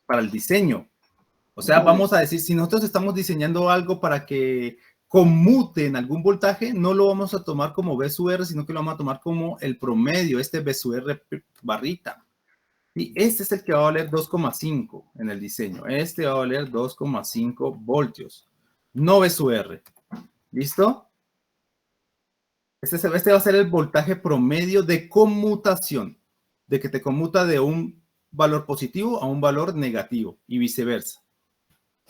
para el diseño. O sea, vamos a decir, si nosotros estamos diseñando algo para que conmute en algún voltaje, no lo vamos a tomar como B sub R, sino que lo vamos a tomar como el promedio, este B sub R barrita. Y este es el que va a valer 2,5 en el diseño. Este va a valer 2,5 voltios, no B sub R. ¿Listo? Este va a ser el voltaje promedio de conmutación, de que te conmuta de un valor positivo a un valor negativo y viceversa.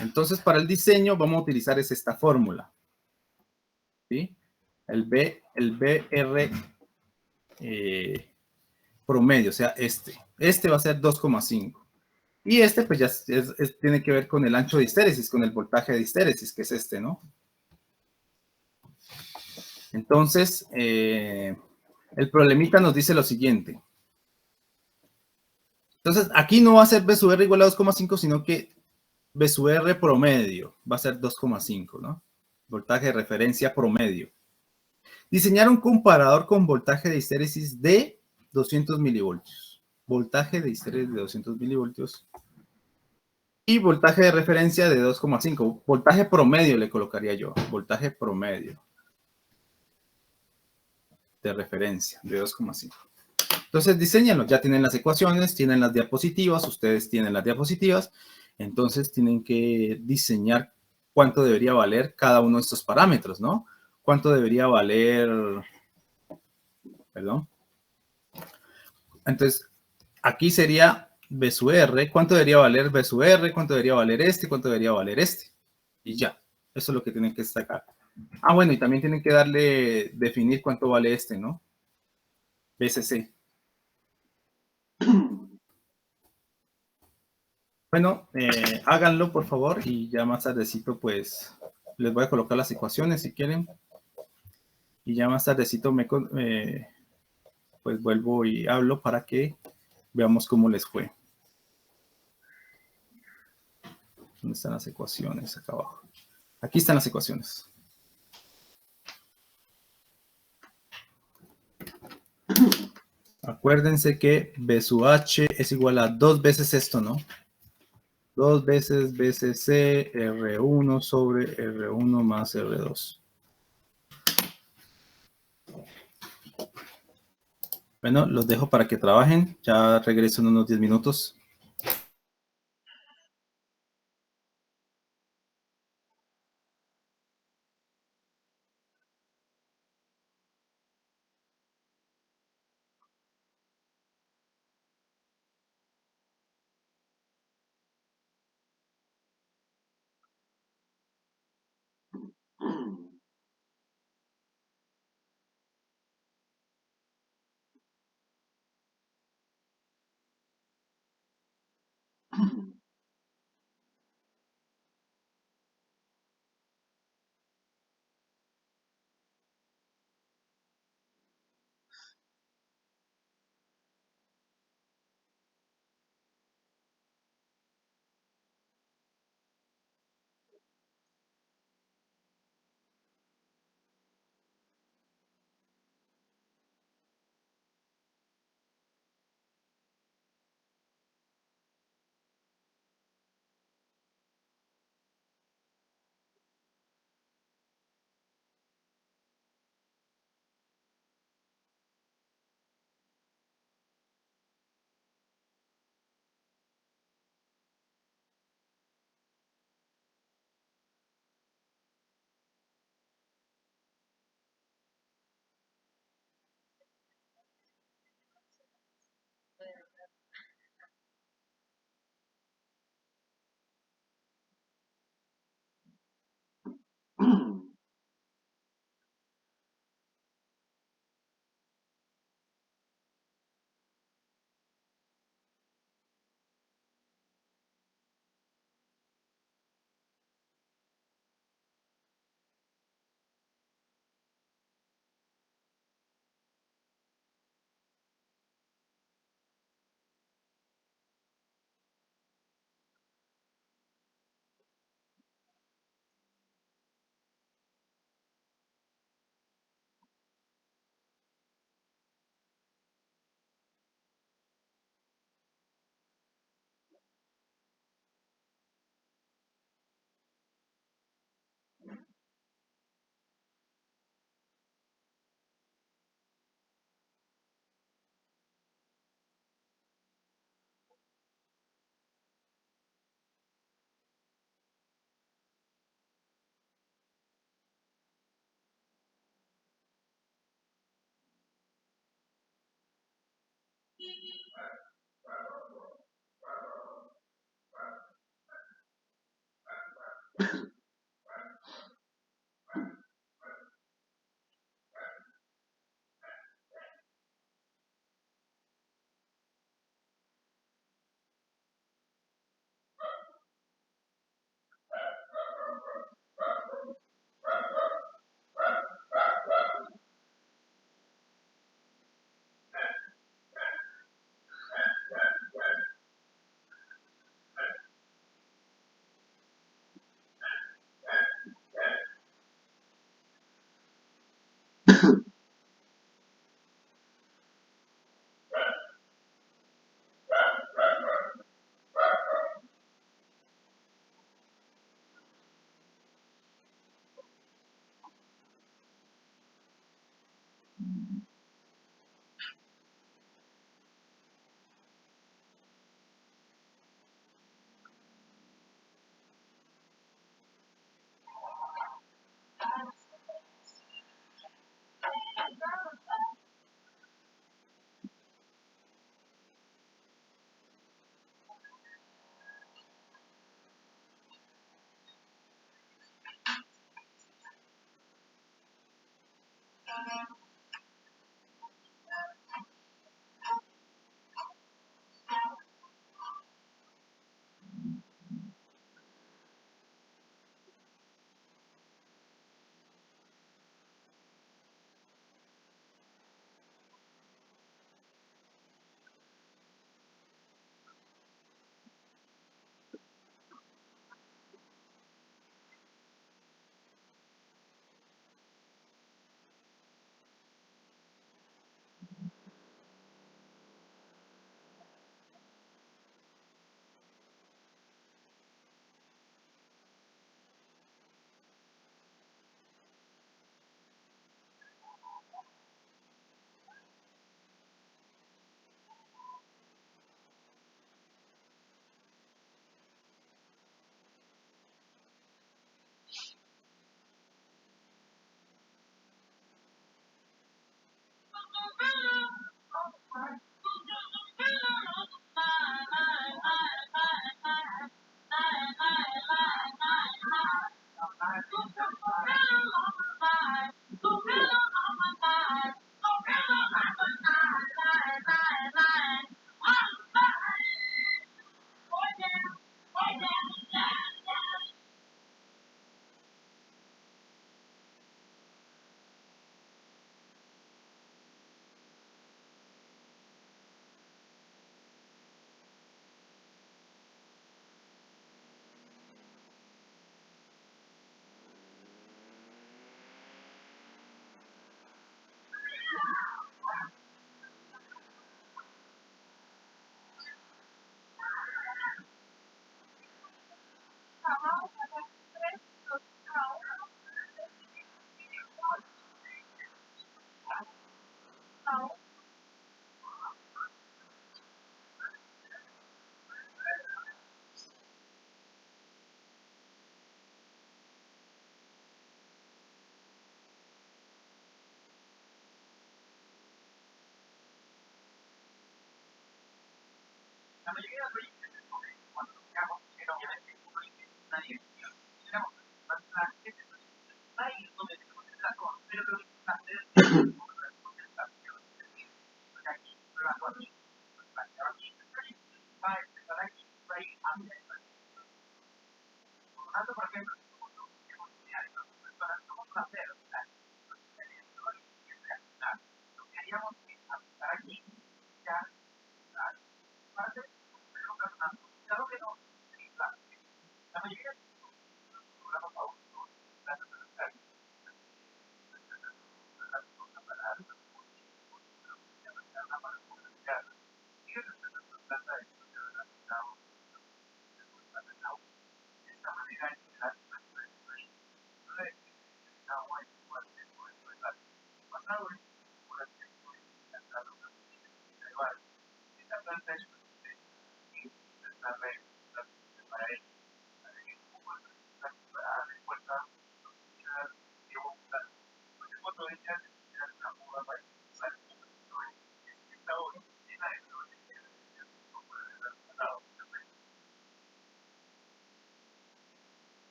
Entonces, para el diseño vamos a utilizar esta fórmula. ¿Sí? El BR promedio, o sea, este va a ser 2,5. Y este pues ya tiene que ver con el ancho de histéresis, con el voltaje de histéresis, que es este, ¿no? Entonces, el problemita nos dice lo siguiente. Entonces, aquí no va a ser B sub R igual a 2,5, sino que B sub R promedio va a ser 2,5, ¿no? Voltaje de referencia promedio. Diseñar un comparador con voltaje de histéresis de 200 milivoltios. Voltaje de histéresis de 200 milivoltios. Y voltaje de referencia de 2,5. Voltaje promedio le colocaría yo. Voltaje promedio de referencia de 2,5. Entonces, diseñenlo. Ya tienen las ecuaciones, tienen las diapositivas. Ustedes tienen las diapositivas. Entonces, tienen que diseñar cuánto debería valer cada uno de estos parámetros, ¿no? Cuánto debería valer... Perdón. Entonces, aquí sería B sub R. ¿Cuánto debería valer B sub R? ¿Cuánto debería valer este? ¿Cuánto debería valer este? Y ya. Eso es lo que tienen que sacar. Ah, bueno, y también tienen que definir cuánto vale este, ¿no? BCC. Bueno, háganlo, por favor, y ya más tardecito, pues, les voy a colocar las ecuaciones si quieren. Y ya más tardecito pues vuelvo y hablo para que veamos cómo les fue. ¿Dónde están las ecuaciones? Acá abajo. Aquí están las ecuaciones. Acuérdense que B sub H es igual a 2 veces esto, ¿no? 2 veces BCC R1 sobre R1 más R2. Bueno, los dejo para que trabajen. Ya regreso en unos 10 minutos.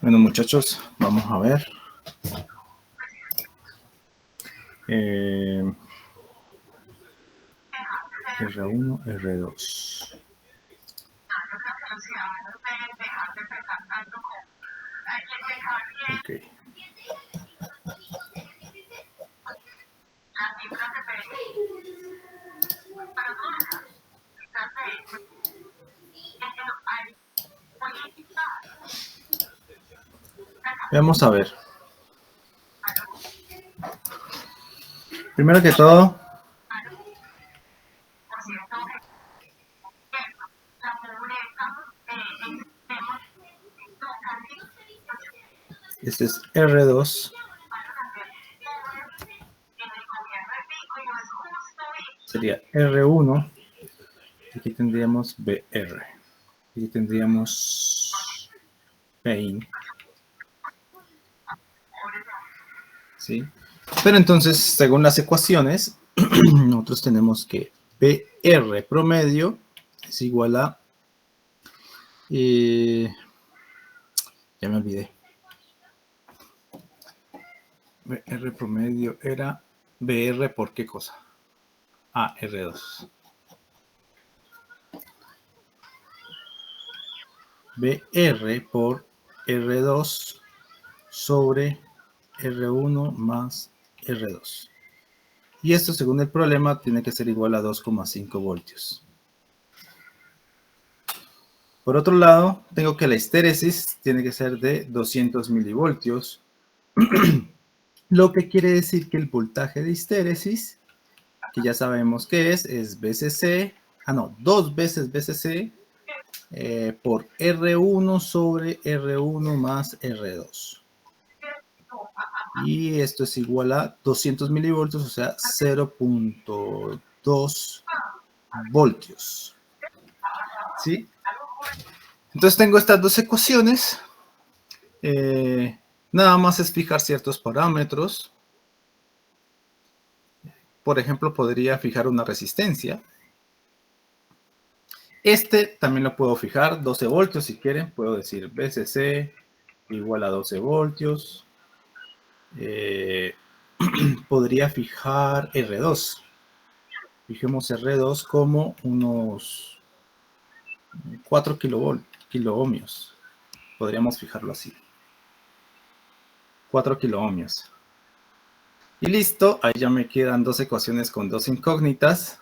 Bueno, muchachos, vamos a ver. R1, R2. Ok. Vamos a ver. Primero que todo, este es R2. Sería R1. Aquí tendríamos BR. Aquí tendríamos Pain. ¿Sí? Pero entonces, según las ecuaciones, nosotros tenemos que PR promedio es igual a... ya me olvidé. BR promedio era BR por qué cosa. Ah, R2. BR por R2 sobre R1 más R2. Y esto, según el problema, tiene que ser igual a 2,5 voltios. Por otro lado, tengo que la histéresis tiene que ser de 200 milivoltios, lo que quiere decir que el voltaje de histéresis, que ya sabemos que es BCC, dos veces BCC por R1 sobre R1 más R2. Y esto es igual a 200 milivoltios, o sea, 0.2 voltios. ¿Sí? Entonces tengo estas dos ecuaciones. Nada más es fijar ciertos parámetros. Por ejemplo, podría fijar una resistencia. Este también lo puedo fijar, 12 voltios si quieren. Puedo decir BCC igual a 12 voltios. Podría fijar R2. Fijemos R2 como unos 4 kiloohmios. Podríamos fijarlo así. 4 kiloohmios. Y listo, ahí ya me quedan dos ecuaciones con dos incógnitas.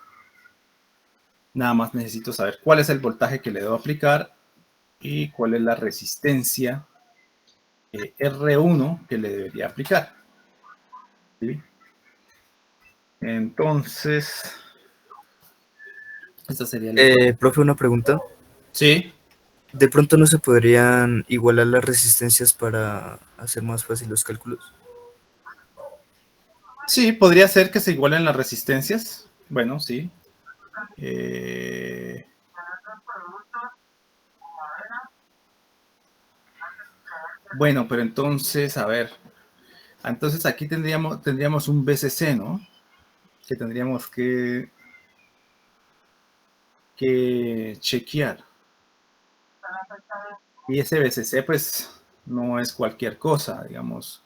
Nada más necesito saber cuál es el voltaje que le debo aplicar y cuál es la resistencia R1 que le debería aplicar. ¿Sí? Entonces, esta sería la... Profe, una pregunta. Sí. ¿De pronto no se podrían igualar las resistencias para hacer más fácil los cálculos? Sí, podría ser que se igualen las resistencias. Bueno, sí. Bueno, pero entonces, a ver. Entonces aquí tendríamos un BCC, ¿no? Que tendríamos que chequear. Y ese BCC, pues, no es cualquier cosa, digamos.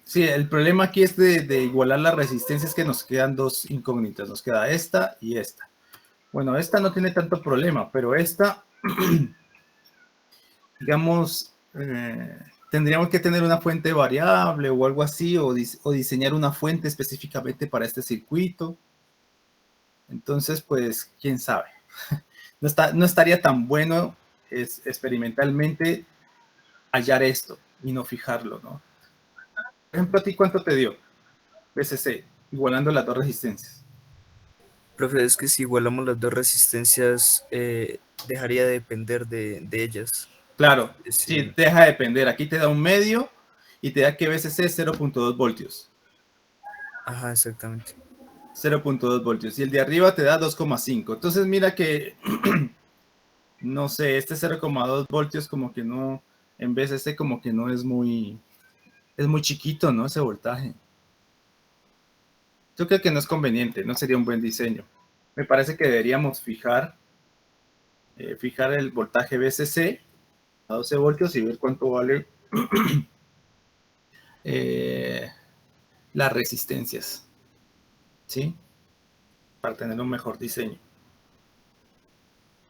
Sí, el problema aquí es de igualar la resistencia, es que nos quedan dos incógnitas. Nos queda esta y esta. Bueno, esta no tiene tanto problema, pero esta, digamos, tendríamos que tener una fuente variable o algo así, o diseñar una fuente específicamente para este circuito. Entonces, pues, quién sabe. No estaría tan bueno experimentalmente hallar esto y no fijarlo, ¿no? Por ejemplo, ¿a ti cuánto te dio BCC, igualando las dos resistencias? Profe, es que si igualamos las dos resistencias, dejaría de depender de ellas. Claro, sí, Sí. deja de depender. Aquí te da un medio y te da que BCC es 0.2 voltios. Ajá, exactamente. 0.2 voltios. Y el de arriba te da 2,5. Entonces mira que, no sé, este 0,2 voltios como que no, en BCC como que no es muy chiquito, ¿no? Ese voltaje. Yo creo que no es conveniente, no sería un buen diseño. Me parece que deberíamos fijar el voltaje BCC a 12 voltios y ver cuánto vale las resistencias, ¿sí? Para tener un mejor diseño.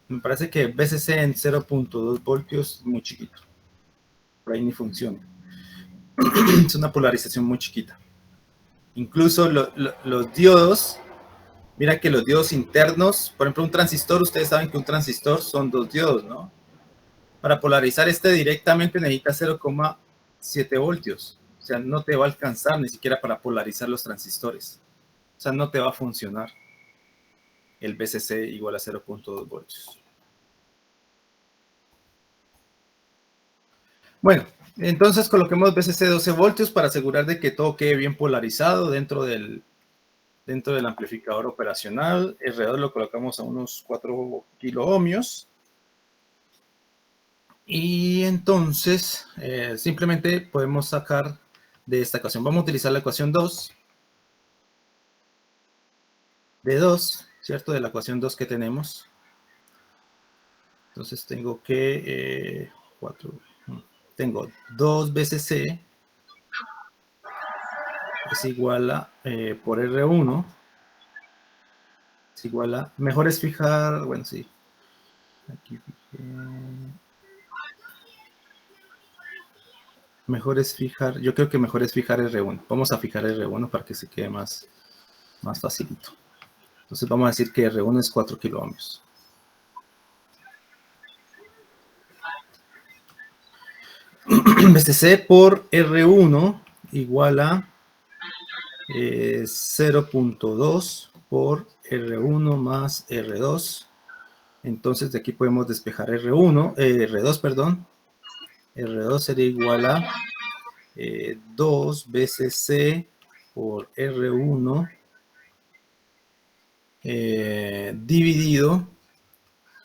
Me parece que BCC en 0.2 voltios es muy chiquito. Por ahí ni funciona. Es una polarización muy chiquita. Incluso los diodos, mira que los diodos internos, por ejemplo un transistor, ustedes saben que un transistor son 2 diodos, ¿no? Para polarizar este directamente necesita 0,7 voltios. O sea, no te va a alcanzar ni siquiera para polarizar los transistores. O sea, no te va a funcionar el BCC igual a 0.2 voltios. Bueno, entonces coloquemos BCC 12 voltios para asegurar de que todo quede bien polarizado dentro del amplificador operacional. R2 lo colocamos a unos 4 kiloohmios. Y entonces simplemente podemos sacar de esta ecuación. Vamos a utilizar la ecuación 2. De 2, ¿cierto? De la ecuación 2 que tenemos. Entonces tengo que 4. Tengo 2 BCC es igual a por R1 es igual a, mejor es fijar, bueno, sí, aquí fijé, mejor es fijar, yo creo que mejor es fijar R1, vamos a fijar R1 para que se quede más facilito. Entonces vamos a decir que R1 es 4 kiloohmios. BCC por R1 igual a 0.2 por R1 más R2. Entonces de aquí podemos despejar R2, perdón. R2 sería igual a 2 veces C por R1 dividido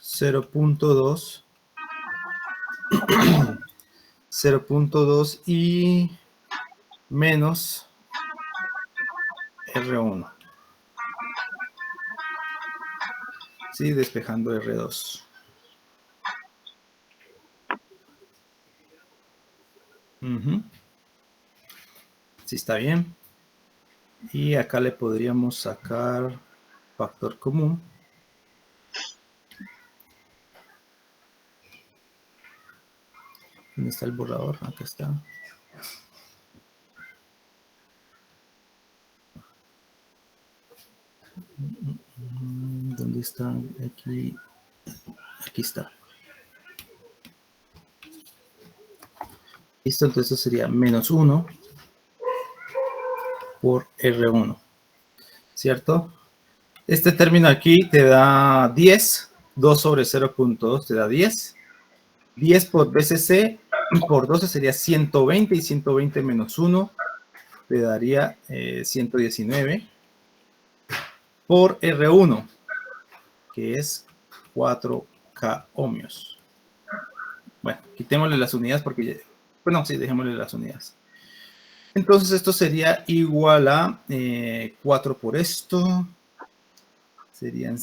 0.2 0.2 y menos R1. Sí, despejando R2. Sí, está bien. Y acá le podríamos sacar factor común. ¿Dónde está el borrador? Acá está. ¿Dónde está? Aquí está. Listo, entonces sería menos 1 por R1, ¿cierto? Este término aquí te da 10, 2 sobre 0.2 te da 10. 10 por BCC por 12 sería 120 y 120 menos 1 te daría 119 por R1, que es 4K ohmios. Bueno, quitémosle las unidades porque, bueno, sí, dejémosle las unidades. Entonces esto sería igual a 4 por esto, serían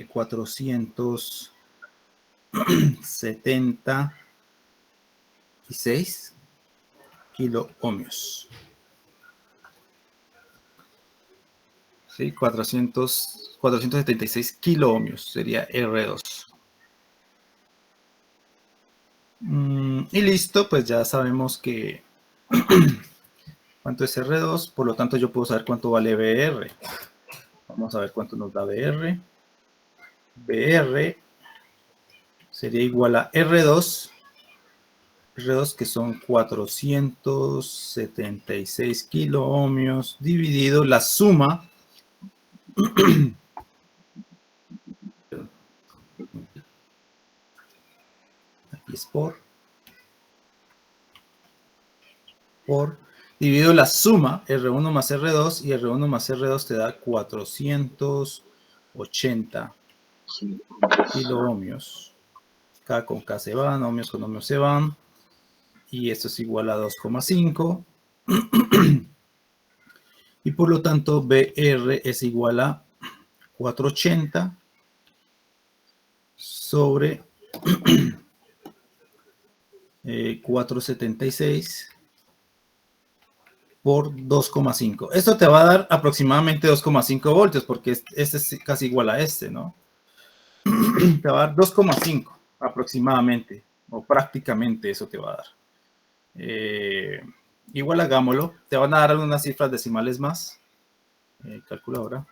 476 kiloohmios. ¿Sí? 476 kiloohmios sería R2. Y listo, pues ya sabemos que cuánto es R2, por lo tanto yo puedo saber cuánto vale BR. Vamos a ver cuánto nos da BR. BR sería igual a R2, que son 476 kiloohmios dividido la suma aquí es por dividido la suma R1 más R2 y R1 más R2 te da 480 kiloohmios. K con K se van, ohmios con ohmios se van. Y esto es igual a 2,5. Y por lo tanto, BR es igual a 480 sobre 476 por 2,5. Esto te va a dar aproximadamente 2,5 voltios, porque este es casi igual a este, ¿no? Te va a dar 2,5 aproximadamente, o prácticamente eso te va a dar. Igual hagámoslo. Te van a dar unas cifras decimales más. Calculadora.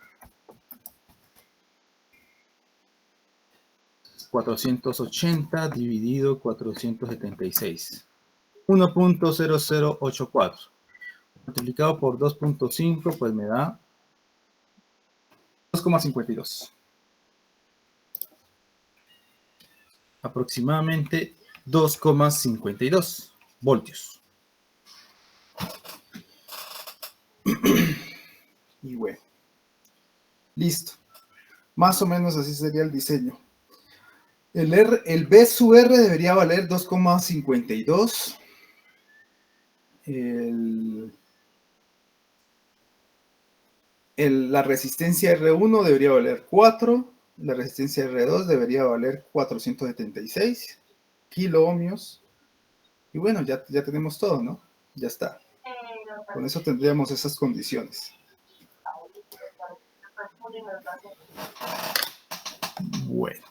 480 dividido 476. 1.0084. Multiplicado por 2.5, pues me da 2,52. Aproximadamente 2,52 voltios. Y bueno, listo. Más o menos así sería el diseño. El B sub R debería valer 2,52. La resistencia R1 debería valer 4. La resistencia R2 debería valer 476 kiloohmios. Y bueno, ya tenemos todo, ¿no? Ya está. Con eso tendríamos esas condiciones. Bueno.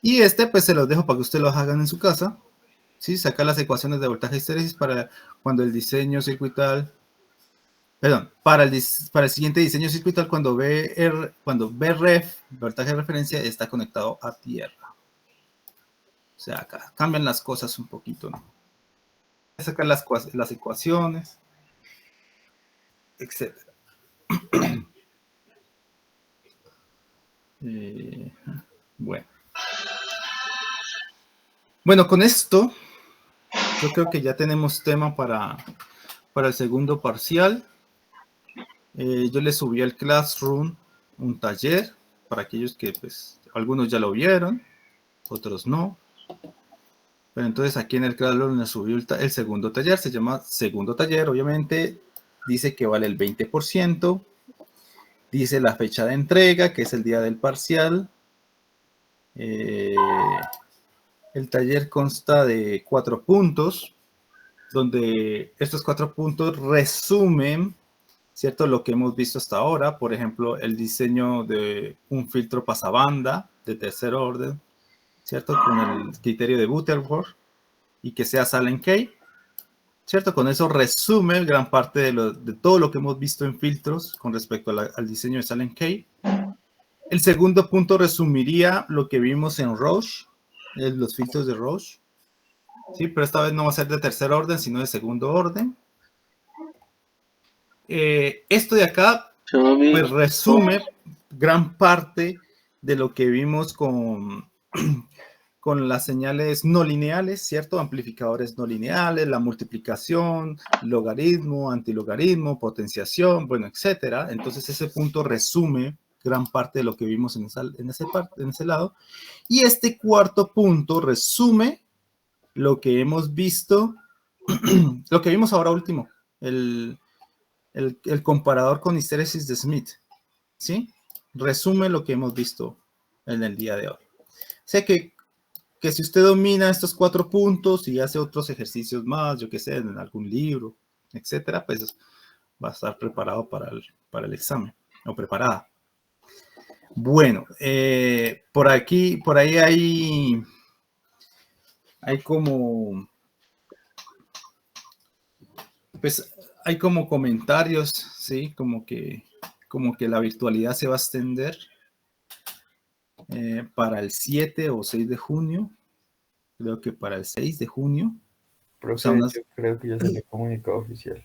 Y pues se los dejo para que ustedes los hagan en su casa. ¿Sí? Sacar las ecuaciones de voltaje y histéresis para cuando el diseño circuital... Perdón, para el siguiente diseño circuital cuando VREF, voltaje de referencia, está conectado a tierra. O sea, acá cambian las cosas un poquito, ¿no? Sacar las ecuaciones, etc. Bueno, con esto, yo creo que ya tenemos tema para el segundo parcial. Yo les subí al Classroom un taller para aquellos que, pues, algunos ya lo vieron, otros no. Pero entonces aquí en el Classroom les subí el segundo taller, se llama segundo taller, obviamente. Dice que vale el 20%. Dice la fecha de entrega, que es el día del parcial. El taller consta de 4 puntos, donde estos 4 puntos resumen, ¿cierto?, lo que hemos visto hasta ahora. Por ejemplo, el diseño de un filtro pasabanda de tercer orden, ¿cierto?, con el criterio de Butterworth y que sea Sallen-Key, ¿cierto? Con eso resume gran parte de todo lo que hemos visto en filtros con respecto al diseño de Sallen-Key. El segundo punto resumiría lo que vimos en Roche, los filtros de Roche. Sí, pero esta vez no va a ser de tercer orden, sino de segundo orden. Esto de acá, pues, resume gran parte de lo que vimos con las señales no lineales, ¿cierto? Amplificadores no lineales, la multiplicación, logaritmo, antilogaritmo, potenciación, bueno, etcétera. Entonces, ese punto resume gran parte de lo que vimos en ese lado. Y este cuarto punto resume lo que hemos visto, lo que vimos ahora último, el comparador con histéresis de Smith, ¿sí? Resume lo que hemos visto en el día de hoy. Sé que si usted domina estos 4 puntos y hace otros ejercicios más, yo que sé, en algún libro, etcétera, pues va a estar preparado para el examen, o preparada. Bueno, por ahí hay como, pues, hay como comentarios, ¿sí? Como que la virtualidad se va a extender para el 7 o 6 de junio. Creo que para el 6 de junio. Profe, yo creo que ya salió comunicado oficial.